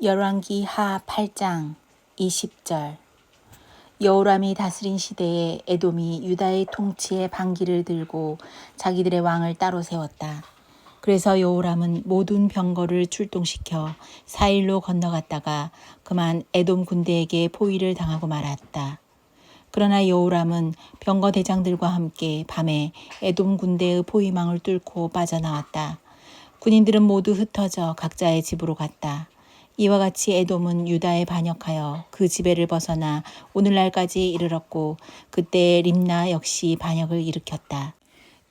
열왕기 하 8장 20절. 여호람이 다스린 시대에 에돔이 유다의 통치에 반기를 들고 자기들의 왕을 따로 세웠다. 그래서 여호람은 모든 병거를 출동시켜 사일로 건너갔다가 그만 에돔 군대에게 포위를 당하고 말았다. 그러나 여호람은 병거 대장들과 함께 밤에 에돔 군대의 포위망을 뚫고 빠져나왔다. 군인들은 모두 흩어져 각자의 집으로 갔다. 이와 같이 에돔은 유다에 반역하여 그 지배를 벗어나 오늘날까지 이르렀고 그때 림나 역시 반역을 일으켰다.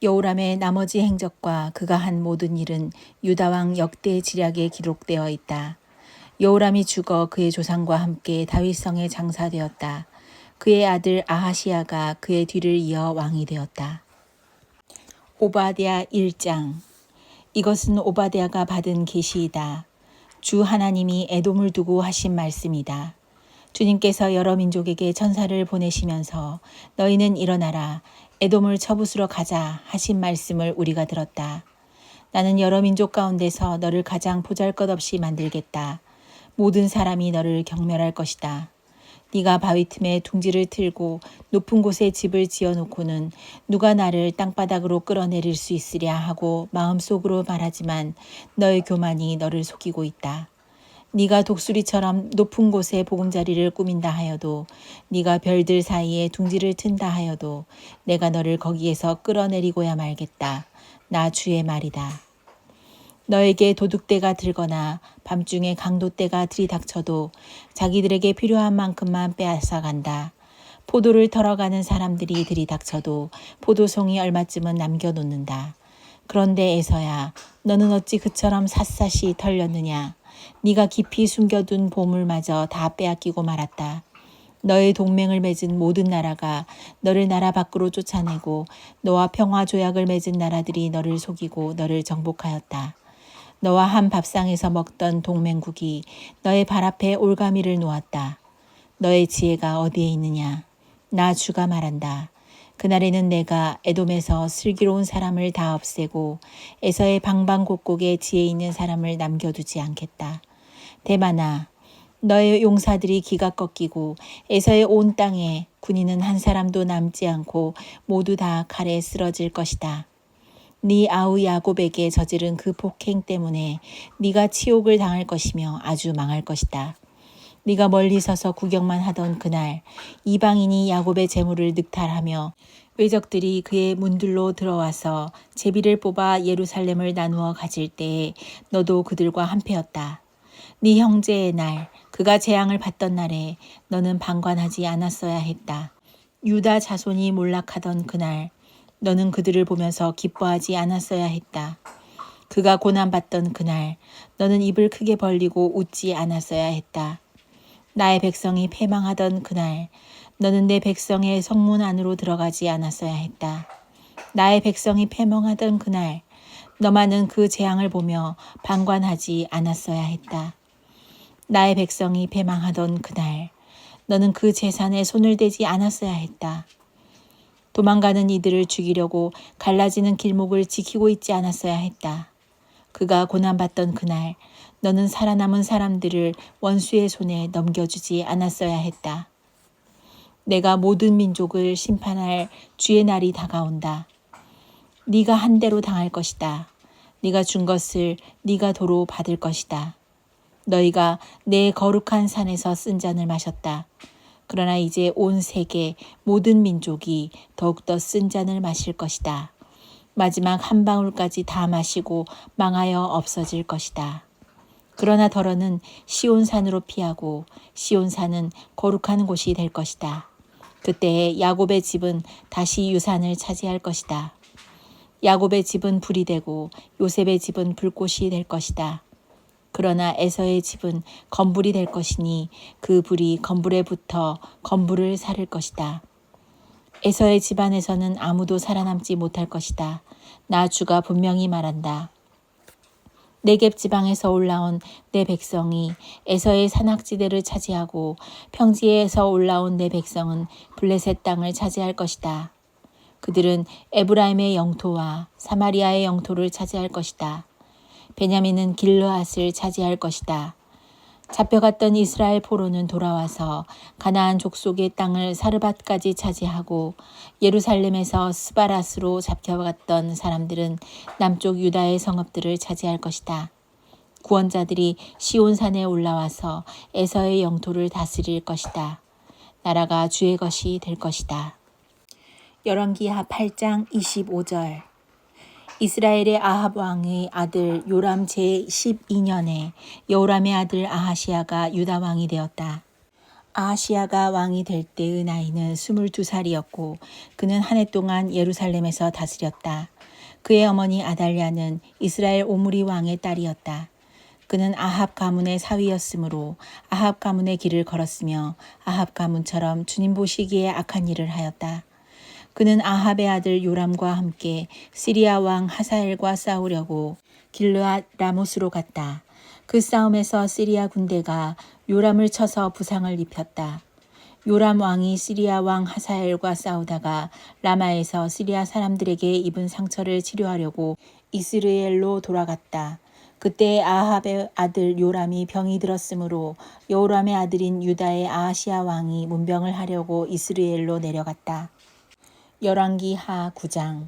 여호람의 나머지 행적과 그가 한 모든 일은 유다왕 역대 지략에 기록되어 있다. 여호람이 죽어 그의 조상과 함께 다윗성에 장사되었다. 그의 아들 아하시야가 그의 뒤를 이어 왕이 되었다. 오바댜 1장. 이것은 오바댜가 받은 계시이다. 주 하나님이 에돔을 두고 하신 말씀이다. 주님께서 여러 민족에게 천사를 보내시면서 너희는 일어나라 에돔을 쳐부수러 가자 하신 말씀을 우리가 들었다. 나는 여러 민족 가운데서 너를 가장 보잘것없이 만들겠다. 모든 사람이 너를 경멸할 것이다. 네가 바위 틈에 둥지를 틀고 높은 곳에 집을 지어놓고는 누가 나를 땅바닥으로 끌어내릴 수 있으랴 하고 마음속으로 말하지만 너의 교만이 너를 속이고 있다. 네가 독수리처럼 높은 곳에 보금자리를 꾸민다 하여도 네가 별들 사이에 둥지를 튼다 하여도 내가 너를 거기에서 끌어내리고야 말겠다. 나 주의 말이다. 너에게 도둑대가 들거나 밤중에 강도떼가 들이닥쳐도 자기들에게 필요한 만큼만 빼앗아간다. 포도를 털어가는 사람들이 들이닥쳐도 포도송이 얼마쯤은 남겨놓는다. 그런데 에서야 너는 어찌 그처럼 샅샅이 털렸느냐. 네가 깊이 숨겨둔 보물마저 다 빼앗기고 말았다. 너의 동맹을 맺은 모든 나라가 너를 나라 밖으로 쫓아내고 너와 평화 조약을 맺은 나라들이 너를 속이고 너를 정복하였다. 너와 한 밥상에서 먹던 동맹국이 너의 발 앞에 올가미를 놓았다. 너의 지혜가 어디에 있느냐? 나 주가 말한다. 그날에는 내가 에돔에서 슬기로운 사람을 다 없애고 에서의 방방곡곡에 지혜 있는 사람을 남겨두지 않겠다. 대만아, 너의 용사들이 기가 꺾이고 에서의 온 땅에 군인은 한 사람도 남지 않고 모두 다 칼에 쓰러질 것이다. 네 아우 야곱에게 저지른 그 폭행 때문에 네가 치욕을 당할 것이며 아주 망할 것이다. 네가 멀리 서서 구경만 하던 그날 이방인이 야곱의 재물을 늑탈하며 외적들이 그의 문들로 들어와서 제비를 뽑아 예루살렘을 나누어 가질 때에 너도 그들과 한패였다. 네 형제의 날, 그가 재앙을 받던 날에 너는 방관하지 않았어야 했다. 유다 자손이 몰락하던 그날 너는 그들을 보면서 기뻐하지 않았어야 했다. 그가 고난받던 그날 너는 입을 크게 벌리고 웃지 않았어야 했다. 나의 백성이 패망하던 그날 너는 내 백성의 성문 안으로 들어가지 않았어야 했다. 나의 백성이 패망하던 그날 너만은 그 재앙을 보며 방관하지 않았어야 했다. 나의 백성이 패망하던 그날 너는 그 재산에 손을 대지 않았어야 했다. 도망가는 이들을 죽이려고 갈라지는 길목을 지키고 있지 않았어야 했다. 그가 고난받던 그날 너는 살아남은 사람들을 원수의 손에 넘겨주지 않았어야 했다. 내가 모든 민족을 심판할 주의 날이 다가온다. 네가 한 대로 당할 것이다. 네가 준 것을 네가 도로 받을 것이다. 너희가 내 거룩한 산에서 쓴 잔을 마셨다. 그러나 이제 온 세계 모든 민족이 더욱더 쓴 잔을 마실 것이다. 마지막 한 방울까지 다 마시고 망하여 없어질 것이다. 그러나 더러는 시온산으로 피하고 시온산은 거룩한 곳이 될 것이다. 그때에 야곱의 집은 다시 유산을 차지할 것이다. 야곱의 집은 불이 되고 요셉의 집은 불꽃이 될 것이다. 그러나 에서의 집은 건불이 될 것이니 그 불이 건불에 붙어 건불을 사를 것이다. 에서의 집안에서는 아무도 살아남지 못할 것이다. 나 주가 분명히 말한다. 네겝 지방에서 올라온 내 백성이 에서의 산악지대를 차지하고 평지에서 올라온 내 백성은 블레셋 땅을 차지할 것이다. 그들은 에브라임의 영토와 사마리아의 영토를 차지할 것이다. 베냐민은 길르앗을 차지할 것이다. 잡혀갔던 이스라엘 포로는 돌아와서 가나안 족속의 땅을 사르밧까지 차지하고 예루살렘에서 스바랏으로 잡혀갔던 사람들은 남쪽 유다의 성읍들을 차지할 것이다. 구원자들이 시온산에 올라와서 에서의 영토를 다스릴 것이다. 나라가 주의 것이 될 것이다. 열왕기하 8장 25절. 이스라엘의 아합 왕의 아들 요람 제12년에 여호람의 아들 아하시야가 유다 왕이 되었다. 아하시야가 왕이 될 때의 나이는 22살이었고 그는 한 해 동안 예루살렘에서 다스렸다. 그의 어머니 아달랴는 이스라엘 오므리 왕의 딸이었다. 그는 아합 가문의 사위였으므로 아합 가문의 길을 걸었으며 아합 가문처럼 주님 보시기에 악한 일을 하였다. 그는 아합의 아들 요람과 함께 시리아 왕 하사엘과 싸우려고 길르앗 라못으로 갔다. 그 싸움에서 시리아 군대가 요람을 쳐서 부상을 입혔다. 요람 왕이 시리아 왕 하사엘과 싸우다가 라마에서 시리아 사람들에게 입은 상처를 치료하려고 이스라엘로 돌아갔다. 그때 아합의 아들 요람이 병이 들었으므로 여호람의 아들인 유다의 아하시야 왕이 문병을 하려고 이스라엘로 내려갔다. 열왕기하 9장.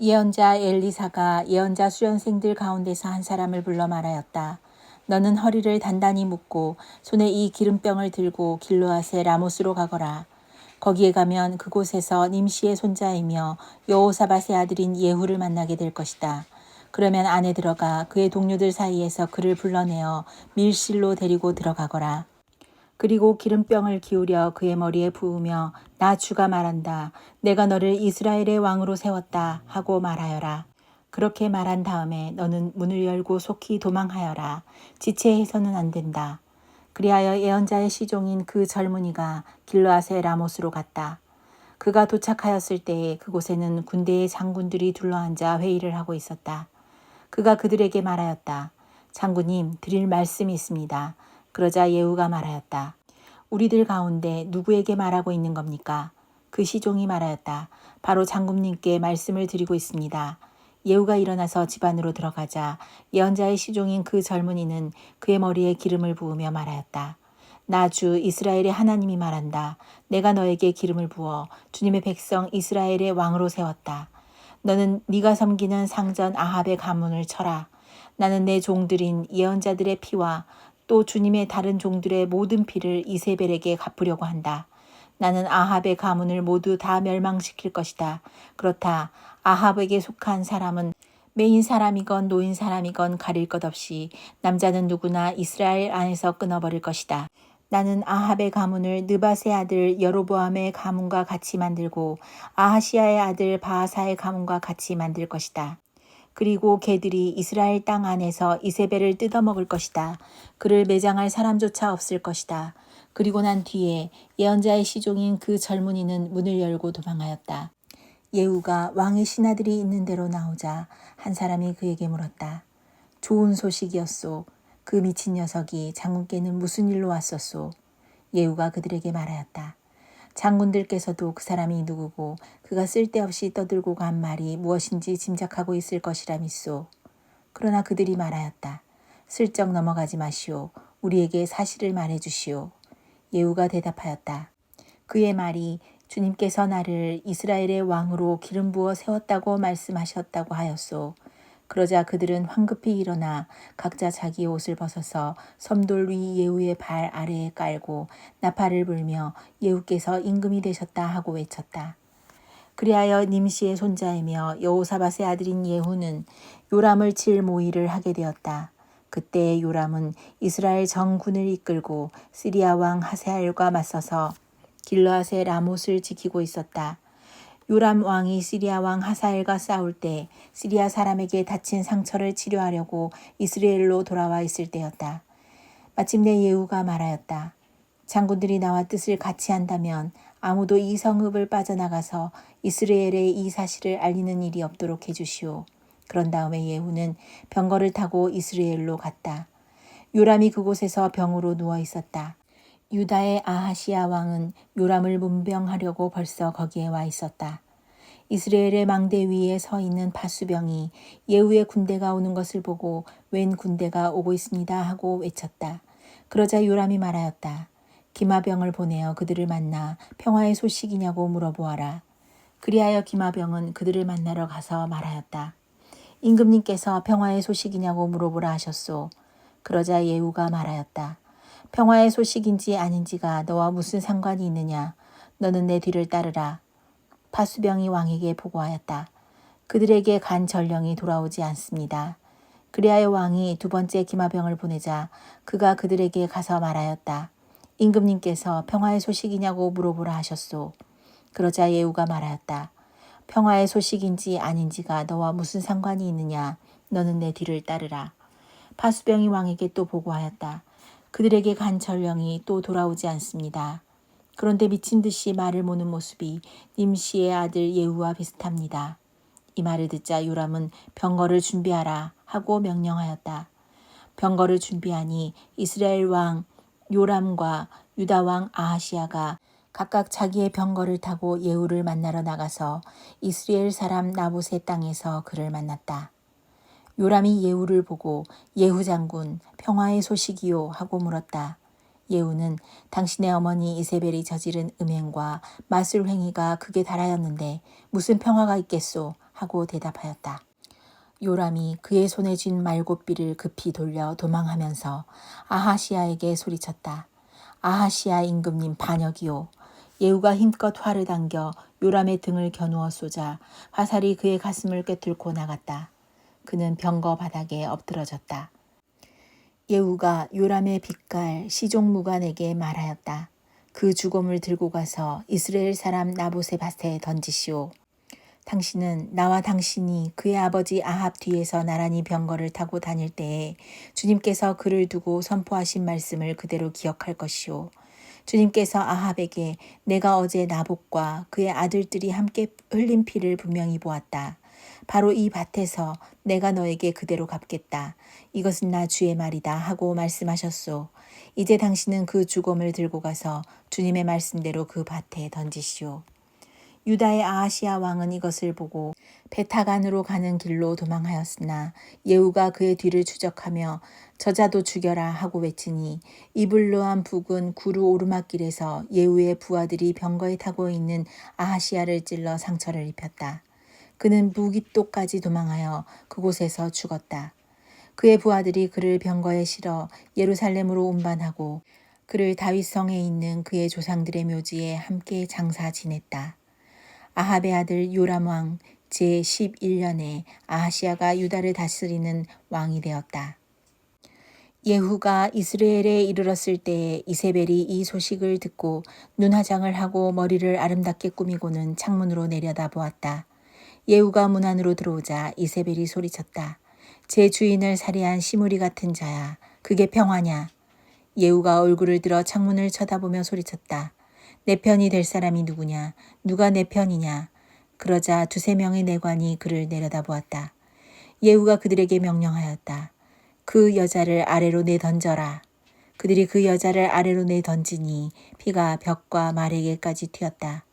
예언자 엘리사가 예언자 수련생들 가운데서 한 사람을 불러 말하였다. 너는 허리를 단단히 묶고 손에 이 기름병을 들고 길르앗의 라못으로 가거라. 거기에 가면 그곳에서 님시의 손자이며 여호사밧의 아들인 예후를 만나게 될 것이다. 그러면 안에 들어가 그의 동료들 사이에서 그를 불러내어 밀실로 데리고 들어가거라. 그리고 기름병을 기울여 그의 머리에 부으며 나 주가 말한다. 내가 너를 이스라엘의 왕으로 세웠다 하고 말하여라. 그렇게 말한 다음에 너는 문을 열고 속히 도망하여라. 지체해서는 안 된다. 그리하여 예언자의 시종인 그 젊은이가 길르앗의 라못으로 갔다. 그가 도착하였을 때에 그곳에는 군대의 장군들이 둘러앉아 회의를 하고 있었다. 그가 그들에게 말하였다. 장군님, 드릴 말씀이 있습니다. 그러자 예후가 말하였다. 우리들 가운데 누구에게 말하고 있는 겁니까? 그 시종이 말하였다. 바로 장군님께 말씀을 드리고 있습니다. 예후가 일어나서 집 안으로 들어가자 예언자의 시종인 그 젊은이는 그의 머리에 기름을 부으며 말하였다. 나 주 이스라엘의 하나님이 말한다. 내가 너에게 기름을 부어 주님의 백성 이스라엘의 왕으로 세웠다. 너는 네가 섬기는 상전 아합의 가문을 쳐라. 나는 내 종들인 예언자들의 피와 또 주님의 다른 종들의 모든 피를 이세벨에게 갚으려고 한다. 나는 아합의 가문을 모두 다 멸망시킬 것이다. 그렇다. 아합에게 속한 사람은 메인 사람이건 노인 사람이건 가릴 것 없이 남자는 누구나 이스라엘 안에서 끊어버릴 것이다. 나는 아합의 가문을 느밧의 아들 여로보암의 가문과 같이 만들고 아하시야의 아들 바하사의 가문과 같이 만들 것이다. 그리고 개들이 이스라엘 땅 안에서 이세벨을 뜯어먹을 것이다. 그를 매장할 사람조차 없을 것이다. 그리고 난 뒤에 예언자의 시종인 그 젊은이는 문을 열고 도망하였다. 예후가 왕의 신하들이 있는 데로 나오자 한 사람이 그에게 물었다. 좋은 소식이었소. 그 미친 녀석이 장군께는 무슨 일로 왔었소? 예후가 그들에게 말하였다. 장군들께서도 그 사람이 누구고 그가 쓸데없이 떠들고 간 말이 무엇인지 짐작하고 있을 것이라 믿소. 그러나 그들이 말하였다. 슬쩍 넘어가지 마시오. 우리에게 사실을 말해 주시오. 예후가 대답하였다. 그의 말이 주님께서 나를 이스라엘의 왕으로 기름 부어 세웠다고 말씀하셨다고 하였소. 그러자 그들은 황급히 일어나 각자 자기 옷을 벗어서 섬돌 위 예후의 발 아래에 깔고 나팔을 불며 예후께서 임금이 되셨다 하고 외쳤다. 그리하여 님시의 손자이며 여호사밧의 아들인 예후는 요람을 칠 모의를 하게 되었다. 그때 요람은 이스라엘 전군을 이끌고 시리아 왕 하세알과 맞서서 길르앗의 라못을 지키고 있었다. 요람 왕이 시리아 왕 하사엘과 싸울 때 시리아 사람에게 다친 상처를 치료하려고 이스라엘로 돌아와 있을 때였다. 마침내 예후가 말하였다. 장군들이 나와 뜻을 같이 한다면 아무도 이 성읍을 빠져나가서 이스라엘에 이 사실을 알리는 일이 없도록 해주시오. 그런 다음에 예후는 병거를 타고 이스라엘로 갔다. 요람이 그곳에서 병으로 누워 있었다. 유다의 아하시야 왕은 요람을 문병하려고 벌써 거기에 와 있었다. 이스라엘의 망대 위에 서 있는 바수병이 예후의 군대가 오는 것을 보고 웬 군대가 오고 있습니다 하고 외쳤다. 그러자 요람이 말하였다. 기마병을 보내어 그들을 만나 평화의 소식이냐고 물어보아라. 그리하여 기마병은 그들을 만나러 가서 말하였다. 임금님께서 평화의 소식이냐고 물어보라 하셨소. 그러자 예후가 말하였다. 평화의 소식인지 아닌지가 너와 무슨 상관이 있느냐. 너는 내 뒤를 따르라. 파수병이 왕에게 보고하였다. 그들에게 간 전령이 돌아오지 않습니다. 그리하여 왕이 두 번째 기마병을 보내자 그가 그들에게 가서 말하였다. 임금님께서 평화의 소식이냐고 물어보라 하셨소. 그러자 예후가 말하였다. 평화의 소식인지 아닌지가 너와 무슨 상관이 있느냐. 너는 내 뒤를 따르라. 파수병이 왕에게 또 보고하였다. 그들에게 간 전령이 또 돌아오지 않습니다. 그런데 미친 듯이 말을 모는 모습이 님시의 아들 예후와 비슷합니다. 이 말을 듣자 요람은 병거를 준비하라 하고 명령하였다. 병거를 준비하니 이스라엘 왕 요람과 유다 왕 아하시야가 각각 자기의 병거를 타고 예후를 만나러 나가서 이스라엘 사람 나봇의 땅에서 그를 만났다. 요람이 예후를 보고 예후 장군 평화의 소식이요 하고 물었다. 예후는 당신의 어머니 이세벨이 저지른 음행과 마술 행위가 극에 달하였는데 무슨 평화가 있겠소 하고 대답하였다. 요람이 그의 손에 쥔 말곶비를 급히 돌려 도망하면서 아하시야에게 소리쳤다. 아하시야 임금님 반역이요. 예후가 힘껏 활을 당겨 요람의 등을 겨누어 쏘자 화살이 그의 가슴을 꿰뚫고 나갔다. 그는 병거 바닥에 엎드러졌다. 예후가 요람의 빛깔 시종무관에게 말하였다. 그 주검을 들고 가서 이스라엘 사람 나봇의 밭에 던지시오. 당신은 나와 당신이 그의 아버지 아합 뒤에서 나란히 병거를 타고 다닐 때에 주님께서 그를 두고 선포하신 말씀을 그대로 기억할 것이오. 주님께서 아합에게 내가 어제 나봇과 그의 아들들이 함께 흘린 피를 분명히 보았다. 바로 이 밭에서 내가 너에게 그대로 갚겠다. 이것은 나 주의 말이다 하고 말씀하셨소. 이제 당신은 그 주검을 들고 가서 주님의 말씀대로 그 밭에 던지시오. 유다의 아하시야 왕은 이것을 보고 베타간으로 가는 길로 도망하였으나 예후가 그의 뒤를 추적하며 저자도 죽여라 하고 외치니 이블로암 북은 구루 오르막길에서 예후의 부하들이 병거에 타고 있는 아하시야를 찔러 상처를 입혔다. 그는 무깃도까지 도망하여 그곳에서 죽었다. 그의 부하들이 그를 병거에 실어 예루살렘으로 운반하고 그를 다윗성에 있는 그의 조상들의 묘지에 함께 장사 지냈다. 아합의 아들 요람 왕 제11년에 아하시야가 유다를 다스리는 왕이 되었다. 예후가 이스라엘에 이르렀을 때에 이세벨이 이 소식을 듣고 눈화장을 하고 머리를 아름답게 꾸미고는 창문으로 내려다 보았다. 예후가 문 안으로 들어오자 이세벨이 소리쳤다. 제 주인을 살해한 시무리 같은 자야. 그게 평화냐? 예후가 얼굴을 들어 창문을 쳐다보며 소리쳤다. 내 편이 될 사람이 누구냐? 누가 내 편이냐? 그러자 두세 명의 내관이 그를 내려다보았다. 예후가 그들에게 명령하였다. 그 여자를 아래로 내던져라. 그들이 그 여자를 아래로 내던지니 피가 벽과 말에게까지 튀었다.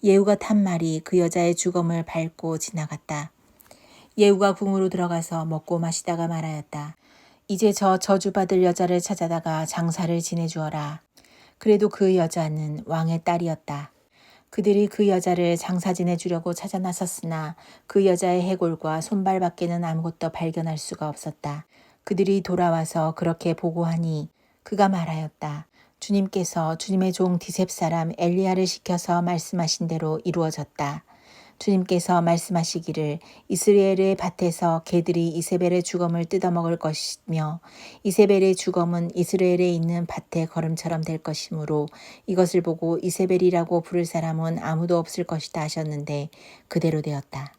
예후가 탄 말이 그 여자의 주검을 밟고 지나갔다. 예후가 궁으로 들어가서 먹고 마시다가 말하였다. 이제 저 저주받을 여자를 찾아다가 장사를 지내주어라. 그래도 그 여자는 왕의 딸이었다. 그들이 그 여자를 장사 지내주려고 찾아 나섰으나 그 여자의 해골과 손발밖에는 아무것도 발견할 수가 없었다. 그들이 돌아와서 그렇게 보고하니 그가 말하였다. 주님께서 주님의 종 디셉 사람 엘리야를 시켜서 말씀하신 대로 이루어졌다. 주님께서 말씀하시기를 이스라엘의 밭에서 개들이 이세벨의 주검을 뜯어먹을 것이며 이세벨의 주검은 이스라엘에 있는 밭의 걸음처럼 될 것이므로 이것을 보고 이세벨이라고 부를 사람은 아무도 없을 것이다 하셨는데 그대로 되었다.